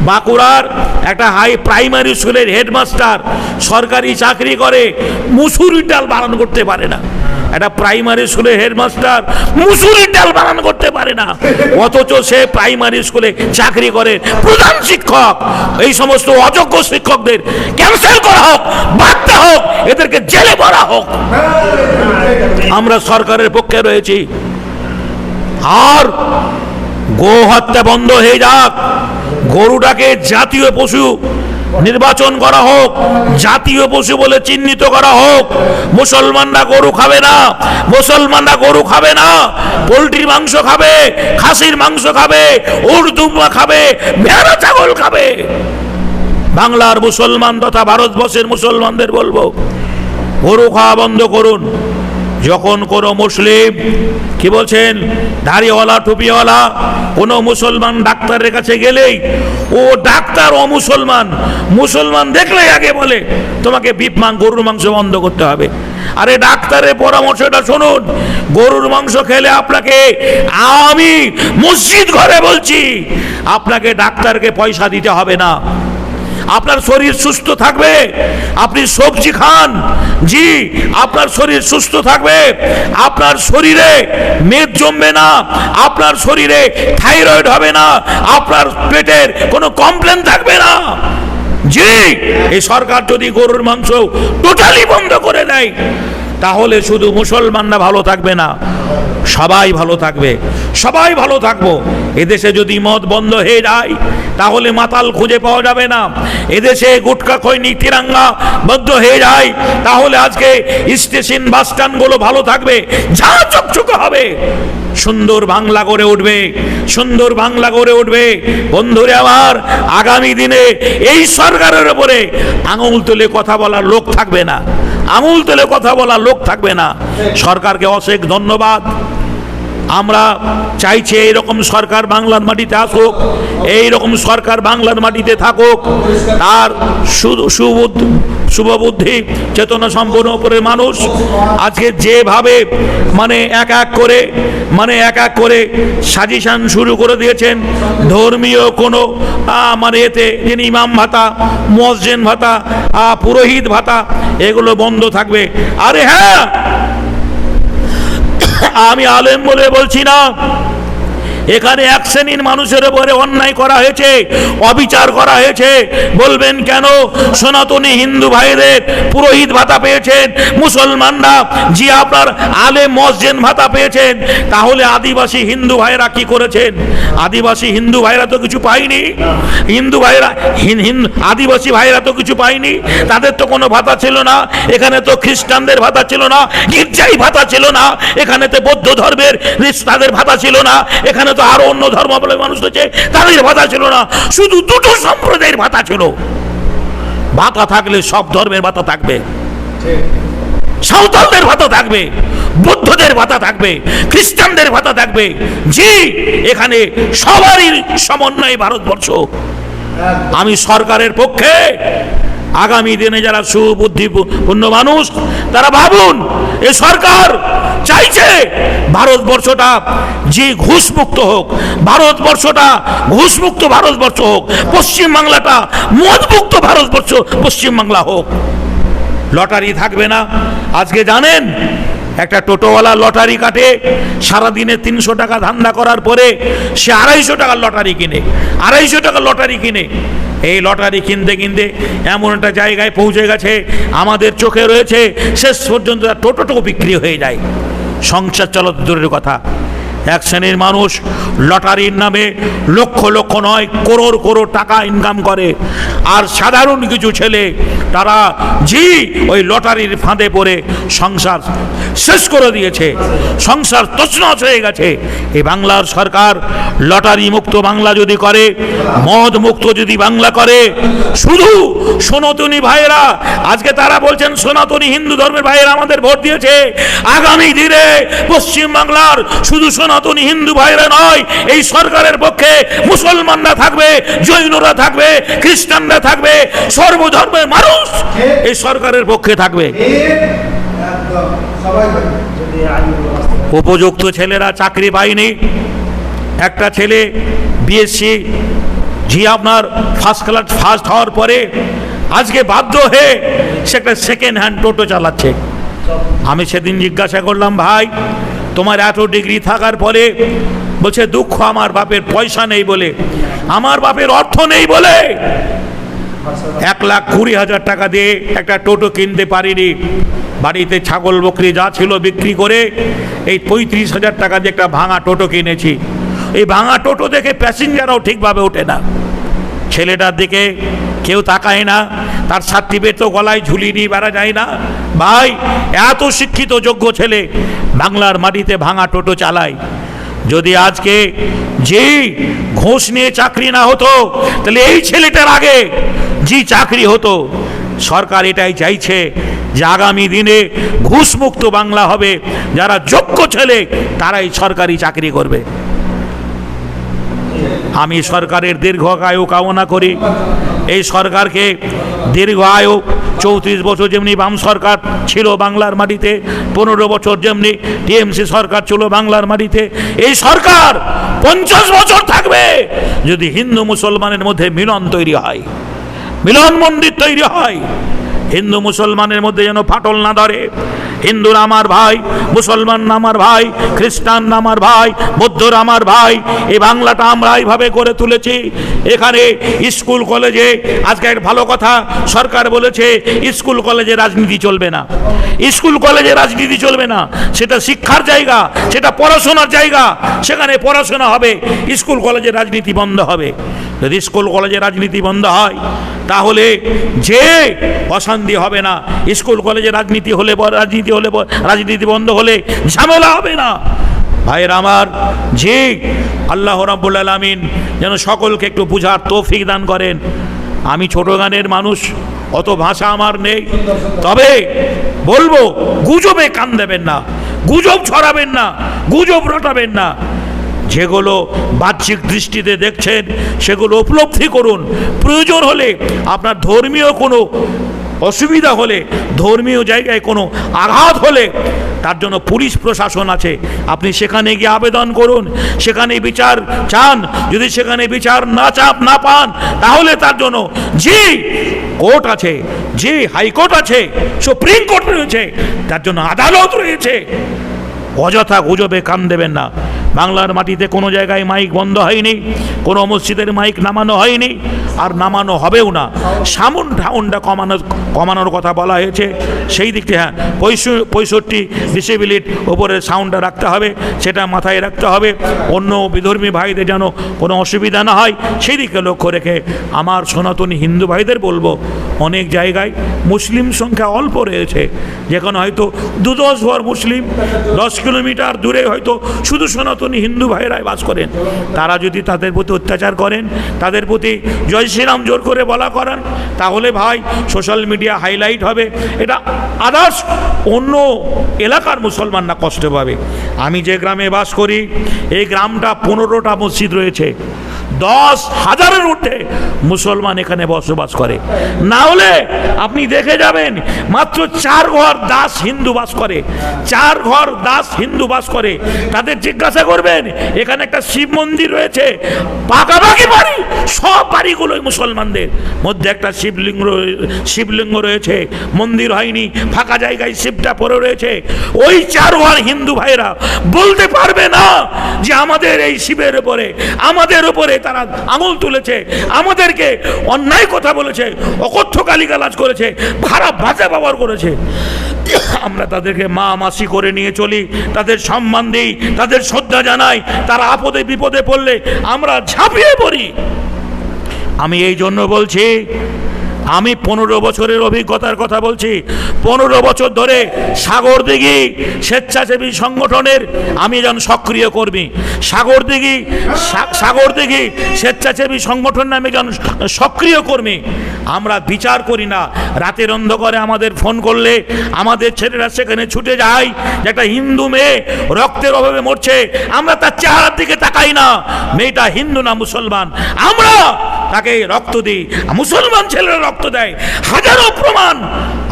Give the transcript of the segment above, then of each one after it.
বাঁকুড়ার একটা high primary স্কুলের হেডমাস্টার সরকারি চাকরি করে, মুসুরির ডাল বানান করতে পারে না। একটা প্রাইমারি স্কুলের হেডমাস্টার মুসুরির ডাল বানান করতে পারে না, অথচ সে প্রাইমারি স্কুলে চাকরি করে। প্রধান শিক্ষক, এই সমস্ত অযোগ্য শিক্ষকদের ক্যান্সেল করা হোক, বাধ্য হোক, এদেরকে জেলে ভরা হোক। আমরা সরকারের পক্ষে রয়েছি। আর গো হত্যা বন্ধ হয়ে যাক, গরুটাকে জাতীয় পশু নির্বাচন করা হোক, জাতীয় পশু বলে চিহ্নিত করা হোক। মুসলমানরা গরু খাবে না, মুসলমানরা গরু খাবে না, পোলট্রির মাংস খাবে, খাসির মাংস খাবে, উট দুম্বা খাবে, ভেড়া ছাগল খাবে। বাংলার মুসলমান তথা ভারতবর্ষের মুসলমানদের বলবো, গরু খাওয়া বন্ধ করুন। যখন কোনো মুসলিম, কি বলছেন, দাড়িওয়ালা টুপিওয়ালা কোনো মুসলমান ডাক্তারের কাছে গেলেই ও ডাক্তার ও মুসলমান, মুসলমান দেখলেই আগে বলে তোমাকে গরুর মাংস বন্ধ করতে হবে। আরে ডাক্তারের পরামর্শটা শুনুন, গরুর মাংস খেলে আপনাকে, আমি মসজিদ ঘরে বলছি, আপনাকে ডাক্তারকে পয়সা দিতে হবে না। আপনার শরীর সুস্থ থাকবে, আপনি সবজি খান, জি আপনার শরীর সুস্থ থাকবে, আপনার শরীরে মেদ জমবে না, আপনার শরীরে থাইরয়েড হবে না, আপনার পেটের কোনো কমপ্লেন থাকবে না। জি এই সরকার যদি গরুর মাংস টোটালি বন্ধ করে দেয়, তাহলে শুধু মুসলমানরা ভালো থাকবে না, সবাই ভালো থাকবে, সবাই ভালো থাকবো। এদেশে যদি মদ বন্ধ হয়ে যায়, তাহলে মাতাল খুঁজে পাওয়া যাবে না। এদেশে গুটকা খৈনি তিরাঙ্গা বন্ধ হয়ে যায়, তাহলে আজকে স্টেশন বাস স্ট্যান্ডগুলো ভালো থাকবে, যা চকচকে হবে, সুন্দর বাংলা গড়ে উঠবে, সুন্দর বাংলা গড়ে উঠবে। বন্ধুরে আমার, আগামী দিনে এই সরকারের উপরে আঙুল তুলে কথা বলার লোক থাকবে না, আঙুল তুলে কথা বলার লোক থাকবে না। সরকারকে অশেষ ধন্যবাদ। আমরা চাইছি এইরকম সরকার বাংলার মাটিতে আসুক, এইরকম সরকার বাংলার মাটিতে থাকুক। তার শুভবুদ্ধি চেতনা সম্পন্ন উপরে মানুষ আজকে যেভাবে এক এক করে সাজেশন শুরু করে দিয়েছেন, ধর্মীয় কোনো এতে যিনি ইমাম ভাতা, মুয়াজ্জিন ভাতা, পুরোহিত ভাতা, এগুলো বন্ধ থাকবে। আরে হ্যাঁ, আমি আলেম বলে বলছি না, এখানে এক শ্রেণীর মানুষের উপরে অন্যায় করা হয়েছে, অবিচার করা হয়েছে। বলবেন কেন সনাতনী হিন্দু ভাইদের পুরোহিত ভাতা পেয়েছেন, মুসলমানরা জি আপনার আলেম মুয়াজ্জিন ভাতা পেয়েছেন, তাহলে আদিবাসী হিন্দু ভাইরা কি করেছেন? আদিবাসী হিন্দু ভাইরা তো কিছু পায়নি, হিন্দু ভাইরা আদিবাসী ভাইরা তো কিছু পায়নি, তাদের তো কোনো ভাতা ছিল না। এখানে তো খ্রিস্টানদের ভাতা ছিল না, গির্জাই ভাতা ছিল না, এখানে তো বৌদ্ধ ধর্মের তাদের ভাতা ছিল না, এখানে তো আরো অন্য ধর্মাবলম্বী মানুষ আছে, তাদের ভাতা ছিল না, শুধু দুটো সম্প্রদায়ের ভাতা ছিল। ভাতা থাকলে সব ধর্মের ভাতা থাকবে, সাঁওতালদের ভাতা থাকবে, বৌদ্ধদের ভাতা থাকবে, খ্রিস্টানদের ভাতা থাকবে। জি এখানে সবারই সমন্বয়ে ভারতবর্ষ। আমি সরকারের পক্ষে। আগামী দিনে যারা সুবুদ্ধিপূর্ণ মানুষ, তারা ভাবুন, এ সরকার চাইছে ভারতবর্ষটা যে ঘুষমুক্ত হোক, ভারতবর্ষটা ঘুষমুক্ত ভারতবর্ষ হোক, পশ্চিমবাংলাটা মদমুক্ত ভারতবর্ষ পশ্চিমবাংলা হোক। লটারি থাকবে না। আজকে জানেন, একটা টোটোওয়ালা লটারি কাটে, সারাদিনে 300 টাকা ধান্দা করার পরে সে 250 টাকার লটারি কিনে, 250 টাকার লটারি কিনে। এই লটারি কিনতে কিনতে এমন একটা জায়গায় পৌঁছে গেছে, আমাদের চোখে রয়েছে, শেষ পর্যন্ত টোটোটাও বিক্রি হয়ে যায়। সংসার চালাতে দূরের কথা, এক শ্রেণীর মানুষ লটারির নামে লক্ষ লক্ষ নয় করোড় করোড় টাকা ইনকাম করে, আর সাধারণ কিছু ছেলে তারা জি ওই লটারির ফাঁদে পড়ে সংসার শেষ করে দিয়েছে, সংসার তছনছ হয়ে গেছে। এই বাংলার সরকার লটারি মুক্ত বাংলা যদি করে, মদ মুক্ত যদি বাংলা করে, শুধু সনাতনী ভাইয়েরা, আজকে তারা বলছেন সনাতনী হিন্দু ধর্মের ভাইয়েরা আমাদের ভোট দিয়েছে, আগামী দিনে পশ্চিম বাংলার শুধু সনাতনী হিন্দু ভাইয়েরা নয়, এই সরকারের পক্ষে মুসলমানরা থাকবে, জৈনরা থাকবে, খ্রিস্টানরা থাকবে, সর্বধর্মের মানুষ এই সরকারের পক্ষে থাকবে। উপযুক্ত ছেলেরা চাকরি পায়নি। একটা ছেলে বিএসসি যে আপনার ফার্স্ট হওয়ার পরে আজকে বাধ্য হয়ে সে একটা সেকেন্ড হ্যান্ড টোটো চালাচ্ছে। আমি সেদিন জিজ্ঞাসা করলাম, ভাই তোমার এত ডিগ্রি থাকার পরে, বলছে দুঃখ আমার বাপের পয়সা নেই বলে, আমার বাপের অর্থ নেই বলে 1,20,000 টাকা দিয়ে একটা টোটো কিনতে পারিনি। বাড়িতে ছাগল বকরি যা ছিল বিক্রি করে এই 35,000 টাকা দিয়ে একটা ভাঙা টোটো কিনেছি। এই ভাঙা টোটো দেখে প্যাসেঞ্জারও ঠিকভাবে ওঠে না, ছেলেটার দিকে কেউ তাকায় না, তার সার্টিফিকেট তো গলায় ঝুলিয়ে নিয়ে বেড়া যায় না। ভাই এত শিক্ষিত যোগ্য ছেলে বাংলার মাটিতে ভাঙা টোটো চালায়। যদি আজকে যে ঘুষ নিয়ে চাকরি না হতো, তাহলে এই ছেলেটার আগে যে চাকরি হতো। সরকার এটাই চাইছে যে আগামী দিনে ঘুষমুক্ত বাংলা হবে, যারা যোগ্য ছেলে তারাই সরকারি চাকরি করবে। আমি সরকারের দীর্ঘায়ু কামনা করি। এই সরকারকে দীর্ঘায়ু, 34 বছর যেমনি বাম সরকার ছিল বাংলার মাটিতে, 15 বছর যেমনি টিএমসি সরকার ছিল বাংলার মাটিতে, এই সরকার 50 বছর থাকবে যদি হিন্দু মুসলমানের মধ্যে মিলন তৈরি হয়, মিলন মন্দির তৈরি হয়, হিন্দু মুসলমানের মধ্যে যেন ফাটল না ধরে। হিন্দুরা আমার ভাই, মুসলমান আমার ভাই, খ্রিস্টান আমার ভাই, বৌদ্ধরা আমার ভাই। এই বাংলাটা আমরা এইভাবে করে তুলেছি। এখানে স্কুল কলেজে আজকে একটা ভালো কথা সরকার বলেছে, স্কুল কলেজে রাজনীতি চলবে না। স্কুল কলেজে রাজনীতি চলবে না, সেটা শিক্ষার জায়গা, সেটা পড়াশোনার জায়গা, সেখানে পড়াশোনা হবে, স্কুল কলেজে রাজনীতি বন্ধ হবে। যদি স্কুল কলেজে রাজনীতি বন্ধ হয় তাহলে যে অশান্তি হবে না। স্কুল কলেজে রাজনীতি বন্ধ হলে ঝামেলা হবে না। ভাইয়ের আমার, যে আল্লাহ রাব্বুল আলামিন যেন সকলকে একটু বুঝার তৌফিক দান করেন। আমি ছোট গানের মানুষ, অত ভাষা আমার নেই, তবে বলবো গুজবে কান দেবেন না, গুজব ছড়াবেন না, গুজব রটাবেন না। যেগুলো বাহ্যিক দৃষ্টিতে দেখছেন সেগুলো উপলব্ধি করুন। প্রয়োজন হলে আপনার ধর্মীয় কোনো অসুবিধা হলে, ধর্মীয় জায়গায় কোনো আঘাত হলে তার জন্য পুলিশ প্রশাসন আছে, আপনি সেখানে গিয়ে আবেদন করুন, সেখানে বিচার চান। যদি সেখানে বিচার না পান তাহলে তার জন্য যে কোর্ট আছে, যে হাইকোর্ট আছে, সুপ্রিম কোর্ট রয়েছে, তার জন্য আদালত রয়েছে। অযথা গুজবে কান দেবেন না। বাংলার মাটিতে কোনো জায়গায় মাইক বন্ধ হয়নি, কোনো মসজিদের মাইক নামানো হয়নি, আর নামানো হবেও না। সাউন্ডটা কমানোর কথা বলা হয়েছে, সেই দিকটি হ্যাঁ 65 ডেসিবেলের ওপরে সাউন্ডটা রাখতে হবে, সেটা মাথায় রাখতে হবে। অন্য বিধর্মী ভাইদের যেন কোনো অসুবিধা না হয় সেই দিকে লক্ষ্য রেখে আমার সনাতনী হিন্দু ভাইদের বলবো, অনেক জায়গায় মুসলিম সংখ্যা অল্প রয়েছে, যেখানে হয়তো 2-10 ঘর মুসলিম, 10 কিলোমিটার দূরে হয়তো শুধু সনাতনী হিন্দু ভাইরাই বাস করেন। তারা যদি তাদের প্রতি অত্যাচার করেন, তাদের প্রতি জয় শ্রীরাম জোর করে বলা করান, তাহলে ভাই সোশ্যাল মিডিয়া হাইলাইট হবে, এটা আদার্স অন্য এলাকার মুসলমানরা কষ্ট পাবে। আমি যে গ্রামে বাস করি, এই গ্রামটা 15টা মসজিদ রয়েছে, 10,000-এর ঊর্ধ্বে মুসলমান এখানে বসবাস করে। না হলে আপনি দেখে যাবেন মাত্র 4 ঘর দাস হিন্দু বাস করে, 4 ঘর দাস হিন্দু বাস করে। তাদের জিজ্ঞাসা করবেন, এখানে একটা শিব মন্দির রয়েছে, পাকাপাকি বাড়ি, সব বাড়িগুলোই মুসলমানদের, মধ্যে একটা শিবলিঙ্গ রয়েছে, মন্দির হয়নি, ফাঁকা জায়গায় শিবটা পড়ে রয়েছে। ওই 4 ঘর হিন্দু ভাইরা বলতে পারবে না যে আমাদের এই শিবের উপরে, আমাদের উপরে তারা আঙুল তুলেছে, আমাদেরকে অন্যায় কথা বলেছে, অকথ্য গালিগালাজ করেছে, খারাপ ভাষা ব্যবহার করেছে। আমরা তাদেরকে মা মাসি করে নিয়ে চলি, তাদের সম্মান দিই, তাদের শ্রদ্ধা জানাই। তারা আপদে বিপদে পড়লে আমরা ঝাঁপিয়ে পড়ি। আমি এই জন্য বলছি, আমি 15 বছরের অভিজ্ঞতার কথা বলছি। 15 বছর ধরে সাগরদিঘি স্বেচ্ছাসেবী সংগঠনের আমি একজন সক্রিয় কর্মী। সাগরদিঘি স্বেচ্ছাসেবী সংগঠন নামে একজন সক্রিয় কর্মী। আমরা বিচার করি না, রাতের অন্ধকারে আমাদের ফোন করলে আমাদের ছেলেরা সেখানে ছুটে যায় যে একটা হিন্দু মেয়ে রক্তের অভাবে মরছে, আমরা তার চেহারার দিকে তাকাই না, মেয়েটা হিন্দু না মুসলমান। আমরা তাকে রক্ত দিই, মুসলমান ছেলেরা রক্ত দেয়, হাজারো প্রমাণ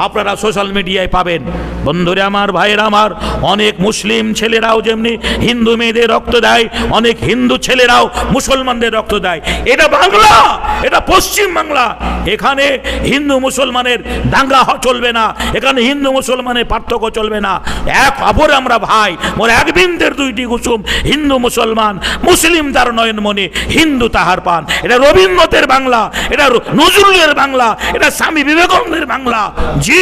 আপনারা সোশ্যাল মিডিয়ায় পাবেন। বন্ধুরা আমার, ভাইয়েরা আমার, অনেক মুসলিম ছেলেরাও যেমনি হিন্দু মেয়েদের রক্ত দেয়, অনেক হিন্দু ছেলেরাও মুসলমানদের রক্ত দেয়। এটা বাংলা, এটা পশ্চিম বাংলা। এখানে হিন্দু মুসলমানের দাঙ্গা চলবে না, এখানে হিন্দু মুসলমানের পার্থক্য চলবে না। এক অপরে আমরা ভাই, মোর এক বৃন্দের দুইটি কুসুম, হিন্দু মুসলমান, মুসলিম তার নয়নমণি, হিন্দু তাহার পান। এটা রবীন্দ্রনাথের বাংলা, এটা নজরুলের বাংলা, এটা স্বামী বিবেকানন্দের বাংলা। জি,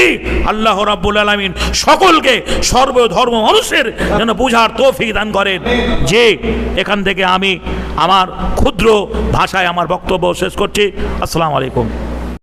আল্লাহ রাব্বুল আলামিন সকলকে সর্বধর্ম মানুষের যেন বুঝার তৌফিক দান করেন। যে এখান থেকে আমি আমার ক্ষুদ্র ভাষায় আমার বক্তব্য শেষ করছি। আসসালামু আলাইকুম।